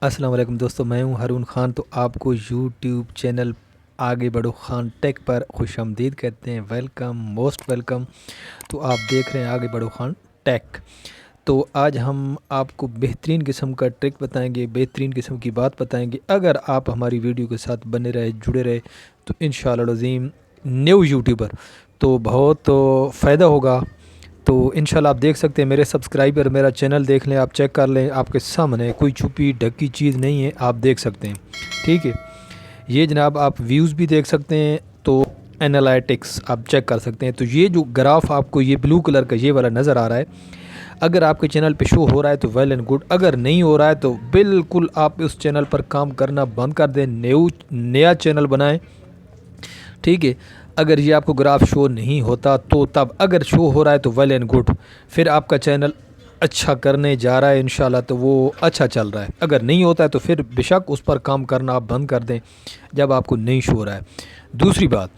अस्सलाम वालेकुम दोस्तों, मैं हूं हारून ख़ान। तो आपको यूट्यूब चैनल आगे बढ़ो ख़ान टेक पर खुशामदीद कहते हैं। Welcome, most welcome. तो आप देख रहे हैं आगे बढ़ो ख़ान टेक। तो आज हम आपको बेहतरीन किस्म का ट्रिक बताएंगे, बेहतरीन किस्म की बात बताएंगे। अगर आप हमारी वीडियो के साथ बने रहे, जुड़े रहे, तो इंशाअल्लाह अज़ीम न्यू यूट्यूबर तो बहुत फ़ायदा होगा। तो इंशाल्लाह आप देख सकते हैं मेरे सब्सक्राइबर, मेरा चैनल देख लें, आप चेक कर लें, आपके सामने कोई छुपी ढकी चीज़ नहीं है, आप देख सकते हैं। ठीक है, ये जनाब आप व्यूज़ भी देख सकते हैं, तो एनालिटिक्स आप चेक कर सकते हैं। तो ये जो ग्राफ आपको ये ब्लू कलर का ये वाला नज़र आ रहा है, अगर आपके चैनल पे शो हो रहा है तो वेल एंड गुड, अगर नहीं हो रहा है तो बिल्कुल आप उस चैनल पर काम करना बंद कर दें, नया चैनल बनाएं। ठीक है, अगर ये आपको ग्राफ शो नहीं होता तो तब, अगर शो हो रहा है तो वेल एंड गुड, फिर आपका चैनल अच्छा करने जा रहा है इंशाल्लाह, तो वो अच्छा चल रहा है। अगर नहीं होता है तो फिर बेशक उस पर काम करना आप बंद कर दें जब आपको नहीं शो हो रहा है। दूसरी बात,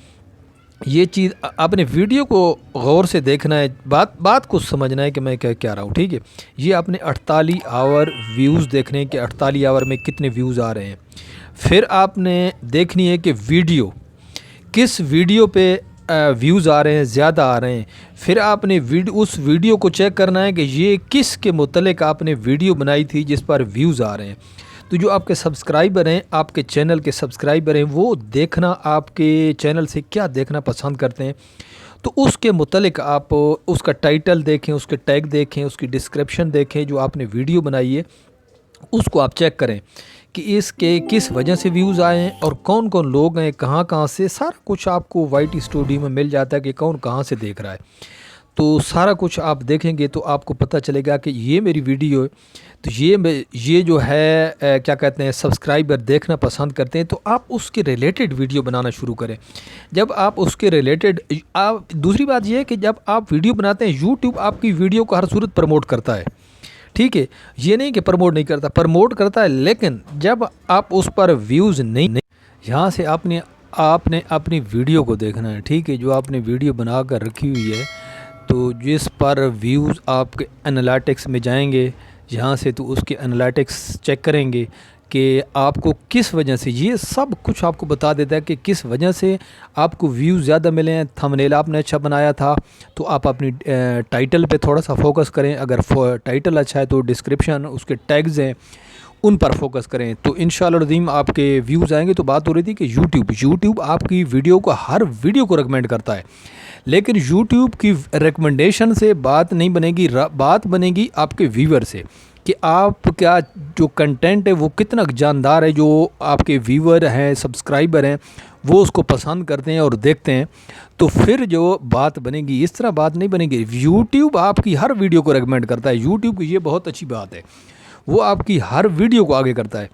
ये चीज़ आपने वीडियो को गौर से देखना है, बात को समझना है कि मैं क्या कह रहा हूँ। ठीक है, ये आपने 48 आवर व्यूज़ देखने हैं कि 48 आवर में कितने व्यूज़ आ रहे हैं। फिर आपने देखनी है कि वीडियो किस वीडियो पे व्यूज़ आ रहे हैं, ज़्यादा आ रहे हैं। फिर आपने उस वीडियो को चेक करना है कि ये किस के मुतल्लिक आपने वीडियो बनाई थी जिस पर व्यूज़ आ रहे हैं। तो जो आपके सब्सक्राइबर हैं, आपके चैनल के सब्सक्राइबर हैं, वो देखना आपके चैनल से क्या देखना पसंद करते हैं, तो उसके मुतल्लिक आप उसका टाइटल देखें, उसके टैग देखें, उसकी डिस्क्रिप्शन देखें, जो आपने वीडियो बनाई है उसको आप चेक करें कि इसके किस वजह से व्यूज़ आए हैं और कौन कौन लोग हैं, कहाँ कहाँ से। सारा कुछ आपको वाईटी स्टूडियो में मिल जाता है कि कौन कहाँ से देख रहा है। तो सारा कुछ आप देखेंगे तो आपको पता चलेगा कि ये मेरी वीडियो है, तो ये जो है क्या कहते हैं, सब्सक्राइबर देखना पसंद करते हैं, तो आप उसके रिलेटेड वीडियो बनाना शुरू करें। जब आप उसके रिलेटेड आप, दूसरी बात ये है कि जब आप वीडियो बनाते हैं, यूट्यूब आपकी वीडियो को हर सूरत प्रमोट करता है। ठीक है, ये नहीं कि प्रमोट नहीं करता, प्रमोट करता है, लेकिन जब आप उस पर व्यूज़ नहीं, यहाँ से आपने आपने अपनी वीडियो को देखना है। ठीक है, जो आपने वीडियो बना कर रखी हुई है, तो जिस पर व्यूज़ आपके एनालिटिक्स में जाएंगे, यहाँ से तो उसके एनालिटिक्स चेक करेंगे कि आपको किस वजह से, ये सब कुछ आपको बता देता है कि किस वजह से आपको व्यूज़ ज़्यादा मिले हैं। थंबनेल आपने अच्छा बनाया था तो आप अपनी टाइटल पे थोड़ा सा फोकस करें, अगर टाइटल अच्छा है तो डिस्क्रिप्शन, उसके टैग्स हैं, उन पर फोकस करें, तो इंशाअल्लाह रज़ीम आपके व्यूज़ आएंगे। तो बात हो रही थी कि यूट्यूब आपकी वीडियो को, हर वीडियो को रिकमेंड करता है, लेकिन यूट्यूब की रिकमेंडेशन से बात नहीं बनेगी, बात बनेगी आपके व्यूवर से कि आप क्या जो कंटेंट है वो कितना जानदार है, जो आपके व्यूवर हैं, सब्सक्राइबर हैं, वो उसको पसंद करते हैं और देखते हैं। तो फिर जो बात बनेगी, इस तरह बात नहीं बनेगी। यूट्यूब आपकी हर वीडियो को रिकमेंड करता है, यूट्यूब की ये बहुत अच्छी बात है, वो आपकी हर वीडियो को आगे करता है।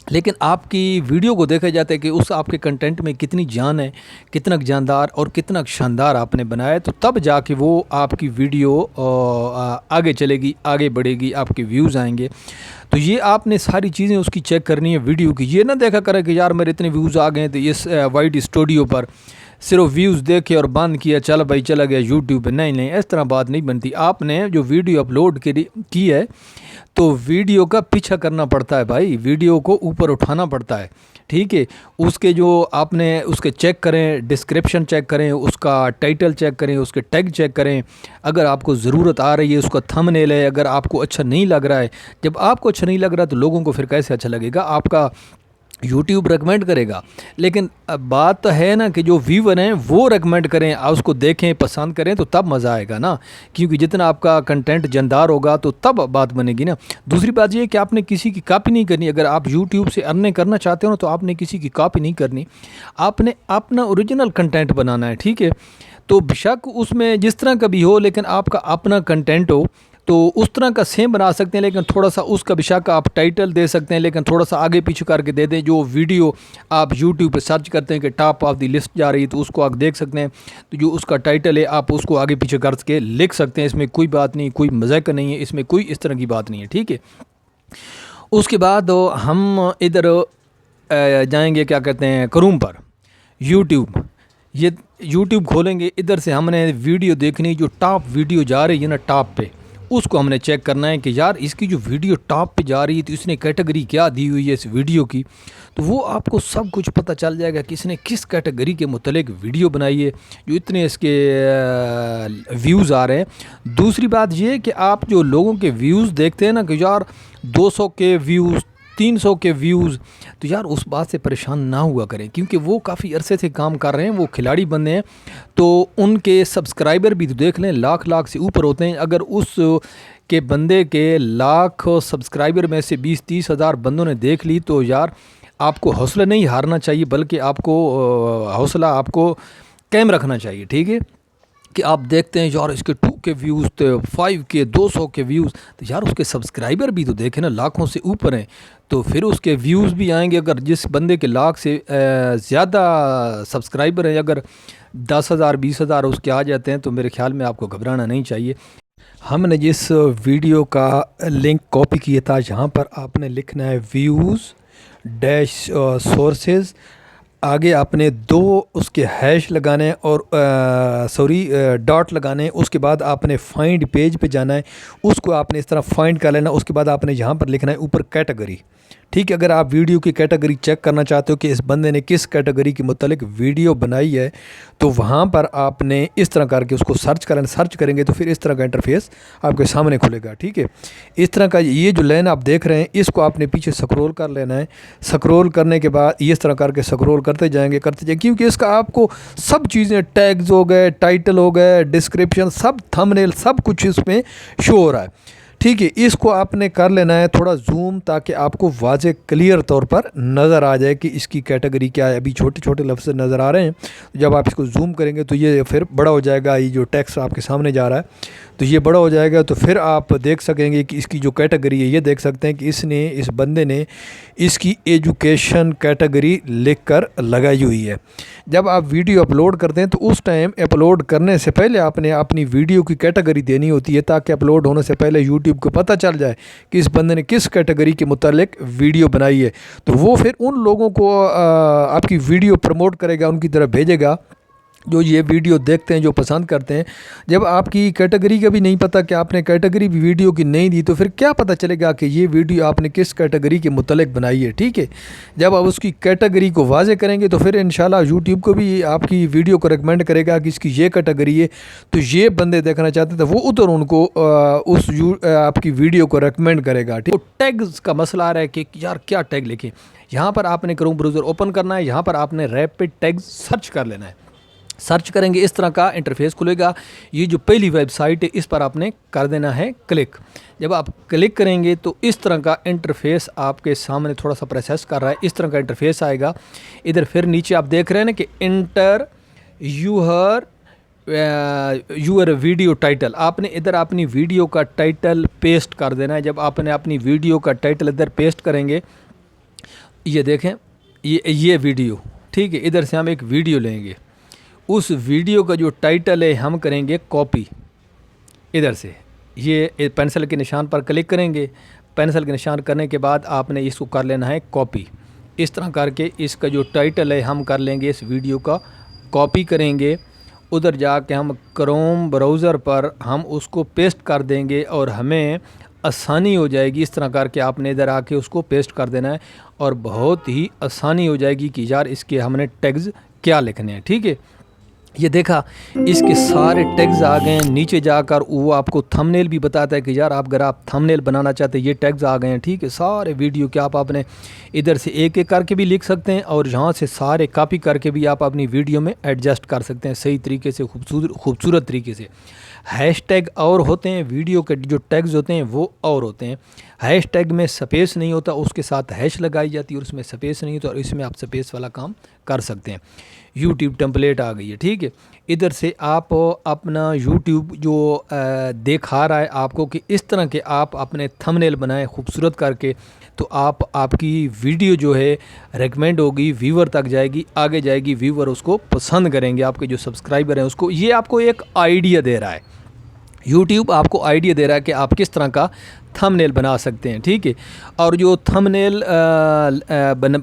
लेकिन आपकी वीडियो को देखा जाता है कि उस आपके कंटेंट में कितनी जान है, कितना जानदार और कितना शानदार आपने बनाया है, तो तब जाके वो आपकी वीडियो आगे चलेगी, आगे बढ़ेगी, आपके व्यूज़ आएंगे। तो ये आपने सारी चीज़ें उसकी चेक करनी है वीडियो की। ये ना देखा करें कि यार मेरे इतने व्यूज़ आ गए हैं तो इस वाईटी स्टूडियो पर सिर्फ व्यूज़ देखे और बंद किया, चल भाई चला गया यूट्यूब पे। नहीं नहीं, इस तरह बात नहीं बनती। आपने जो वीडियो अपलोड की है, तो वीडियो का पीछा करना पड़ता है भाई, वीडियो को ऊपर उठाना पड़ता है। ठीक है, उसके जो आपने उसके चेक करें, डिस्क्रिप्शन चेक करें, उसका टाइटल चेक करें, उसके टैग चेक करें। अगर आपको ज़रूरत आ रही है, उसका थंबनेल है, अगर आपको अच्छा नहीं लग रहा है, जब आपको अच्छा नहीं लग रहा तो लोगों को फिर कैसे अच्छा लगेगा, आपका यूट्यूब रेकमेंड करेगा। लेकिन बात तो है ना कि जो व्यूवर हैं वो रेकमेंड करें, आप उसको देखें, पसंद करें, तो तब मज़ा आएगा ना, क्योंकि जितना आपका कंटेंट जानदार होगा तो तब बात बनेगी ना। दूसरी बात ये है कि आपने किसी की कॉपी नहीं करनी। अगर आप यूट्यूब से अर्निंग करना चाहते हो ना, तो आपने किसी की कॉपी नहीं करनी, आपने अपना ओरिजिनल कंटेंट बनाना है। ठीक है, तो बेशक उसमें जिस तरह का भी हो, लेकिन आपका अपना कंटेंट हो, तो उस तरह का सेम बना सकते हैं, लेकिन थोड़ा सा उसका बेशक आप टाइटल दे सकते हैं, लेकिन थोड़ा सा आगे पीछे करके दे दें। जो वीडियो आप यूट्यूब पे सर्च करते हैं कि टॉप ऑफ द लिस्ट जा रही है, तो उसको आप देख सकते हैं, तो जो उसका टाइटल है आप उसको आगे पीछे करके लिख सकते हैं। इसमें कोई बात नहीं, कोई मजाक नहीं है, इसमें कोई इस तरह की बात नहीं है। ठीक है, उसके बाद हम इधर जाएंगे, क्या कहते हैं, क्रोम पर, यूट्यूब। ये यूट्यूब खोलेंगे, इधर से हमने वीडियो देखनी, जो टॉप वीडियो जा रही है ना टॉप पे, उसको हमने चेक करना है कि यार इसकी जो वीडियो टॉप पे जा रही है तो इसने कैटेगरी क्या दी हुई है इस वीडियो की, तो वो आपको सब कुछ पता चल जाएगा कि इसने किस कैटेगरी के मुतल्लिक वीडियो बनाई है जो इतने इसके व्यूज़ आ रहे हैं। दूसरी बात ये कि आप जो लोगों के व्यूज़ देखते हैं ना कि यार 200 के व्यूज़, 300 के व्यूज़, तो यार उस बात से परेशान ना हुआ करें, क्योंकि वो काफ़ी अरसे से काम कर रहे हैं, वो खिलाड़ी बने हैं, तो उनके सब्सक्राइबर भी तो देख लें लाख लाख से ऊपर होते हैं। अगर उस के बंदे के लाख सब्सक्राइबर में से 20-30 हज़ार बंदों ने देख ली, तो यार आपको हौसला नहीं हारना चाहिए, बल्कि आपको हौसला आपको कायम रखना चाहिए। ठीक है कि आप देखते हैं यार इसके 2 के व्यूज़ थे, 5 के, 200 के व्यूज़, तो यार उसके सब्सक्राइबर भी तो देखें ना, लाखों से ऊपर हैं, तो फिर उसके व्यूज़ भी आएंगे। अगर जिस बंदे के लाख से ज़्यादा सब्सक्राइबर हैं, अगर 10,000 20,000 उसके आ जाते हैं, तो मेरे ख्याल में आपको घबराना नहीं चाहिए। हमने जिस वीडियो का लिंक कॉपी किया था, यहाँ पर आपने लिखना है व्यूज़ डैश सोर्सेज, आगे आपने 2 उसके हैश लगाने हैं और डॉट लगाने हैं। उसके बाद आपने फाइंड पेज पे जाना है, उसको आपने इस तरह फाइंड कर लेना। उसके बाद आपने यहाँ पर लिखना है ऊपर कैटेगरी। ठीक है, अगर आप वीडियो की कैटेगरी चेक करना चाहते हो कि इस बंदे ने किस कैटेगरी के मुतालिक वीडियो बनाई है, तो वहाँ पर आपने इस तरह करके उसको सर्च करना। सर्च करेंगे तो फिर इस तरह का इंटरफेस आपके सामने खुलेगा। ठीक है, इस तरह का ये जो लाइन आप देख रहे हैं, इसको आपने पीछे स्क्रॉल कर लेना है। स्क्रॉल करने के बाद इस तरह करके स्क्रॉल करते जाएंगे, क्योंकि इसका आपको सब चीज़ें, टैग्स हो गए, टाइटल हो गए, डिस्क्रिप्शन, सब थंबनेल, सब कुछ इसमें शो हो रहा है। ठीक है, इसको आपने कर लेना है थोड़ा जूम, ताकि आपको वाज़े क्लियर तौर पर नज़र आ जाए कि इसकी कैटेगरी क्या है। अभी छोटे छोटे लफ्ज़ नज़र आ रहे हैं, जब आप इसको जूम करेंगे तो ये फिर बड़ा हो जाएगा। ये जो टेक्स्ट आपके सामने जा रहा है तो ये बड़ा हो जाएगा, तो फिर आप देख सकेंगे कि इसकी जो कैटेगरी है, ये देख सकते हैं कि इस बंदे ने इसकी एजुकेशन कैटेगरी लिख कर लगाई हुई है। जब आप वीडियो अपलोड करते हैं तो उस टाइम अपलोड करने से पहले आपने अपनी वीडियो की कैटेगरी देनी होती है, ताकि अपलोड होने से पहले यूट्यूब को पता चल जाए कि इस बंदे ने किस कैटेगरी के मुतालिक वीडियो बनाई है। तो वो फिर उन लोगों को आपकी वीडियो प्रमोट करेगा, उनकी तरफ भेजेगा जो ये वीडियो देखते हैं, जो पसंद करते हैं। जब आपकी कैटेगरी का भी नहीं पता कि आपने कैटेगरी भी वीडियो की नहीं दी, तो फिर क्या पता चलेगा कि ये वीडियो आपने किस कैटेगरी के मुतालिक बनाई है। ठीक है, जब आप उसकी कैटेगरी को वाज़े करेंगे तो फिर इंशाल्लाह यूट्यूब को भी आपकी वीडियो को रिकमेंड करेगा कि इसकी ये कैटेगरी है, तो ये बंदे देखना चाहते थे, वो उधर उनको आपकी वीडियो को रिकमेंड करेगा। ठीक, तो टैग्स का मसला आ रहा है कि यार क्या टैग लिखें। यहाँ पर आपने क्रोम ब्राउज़र ओपन करना है, यहाँ पर आपने रैपिड टैग्स सर्च कर लेना है। सर्च करेंगे इस तरह का इंटरफेस खुलेगा। ये जो पहली वेबसाइट है, इस पर आपने कर देना है क्लिक। जब आप क्लिक करेंगे तो इस तरह का इंटरफेस आपके सामने थोड़ा सा प्रोसेस कर रहा है, इस तरह का इंटरफेस आएगा। इधर फिर नीचे आप देख रहे हैं ना कि इंटर यूर वीडियो टाइटल, आपने इधर अपनी वीडियो का टाइटल पेस्ट कर देना है। जब आपने अपनी वीडियो का टाइटल इधर पेस्ट करेंगे, ये देखें ये वीडियो, ठीक है, इधर से हम एक वीडियो लेंगे, उस वीडियो का जो टाइटल है हम करेंगे कॉपी। इधर से ये पेंसिल के निशान पर क्लिक करेंगे, पेंसिल के निशान करने के बाद आपने इसको कर लेना है कॉपी। इस तरह करके इसका जो टाइटल है हम कर लेंगे, इस वीडियो का कॉपी करेंगे, उधर जाके हम क्रोम ब्राउज़र पर हम उसको पेस्ट कर देंगे और हमें आसानी हो जाएगी। इस तरह करके आपने इधर आके उसको पेस्ट कर देना है और बहुत ही आसानी हो जाएगी कि यार इसके हमने टैग्स क्या लिखने हैं। ठीक है, ये देखा इसके सारे टैग्स आ गए हैं। नीचे जाकर वो आपको थंबनेल भी बताता है कि यार अगर आप थंबनेल बनाना चाहते हैं, ये टैग्स आ गए हैं। ठीक है, सारे वीडियो के आपने इधर से एक एक करके भी लिख सकते हैं और यहाँ से सारे कॉपी करके भी आप अपनी वीडियो में एडजस्ट कर सकते हैं सही तरीके से, खूबसूरत तरीके से। हैशटैग और होते हैं, वीडियो के जो टैग्स होते हैं वो और होते हैं। हैशटैग में स्पेस नहीं होता, उसके साथ हैश लगाई जाती है और उसमें स्पेस नहीं होता, और इसमें आप स्पेस वाला काम कर सकते हैं। यूट्यूब टेम्पलेट आ गई है। ठीक है, इधर से आप अपना यूट्यूब जो दिखा रहा है आपको कि इस तरह के आप अपने थंबनेल बनाएं खूबसूरत करके, तो आपकी वीडियो जो है रेकमेंड होगी, व्यूवर तक जाएगी, आगे जाएगी, व्यूवर उसको पसंद करेंगे, आपके जो सब्सक्राइबर हैं उसको। ये आपको एक आइडिया दे रहा है, यूट्यूब आपको आइडिया दे रहा है कि आप किस तरह का थंबनेल बना सकते हैं, ठीक है। और जो थंबनेल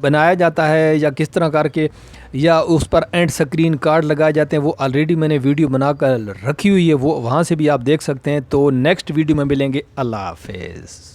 बनाया जाता है या किस तरह करके, या उस पर एंड स्क्रीन कार्ड लगाए जाते हैं, वो ऑलरेडी मैंने वीडियो बनाकर रखी हुई है, वो वहाँ से भी आप देख सकते हैं। तो नेक्स्ट वीडियो में मिलेंगे। अल्लाह हाफिज़।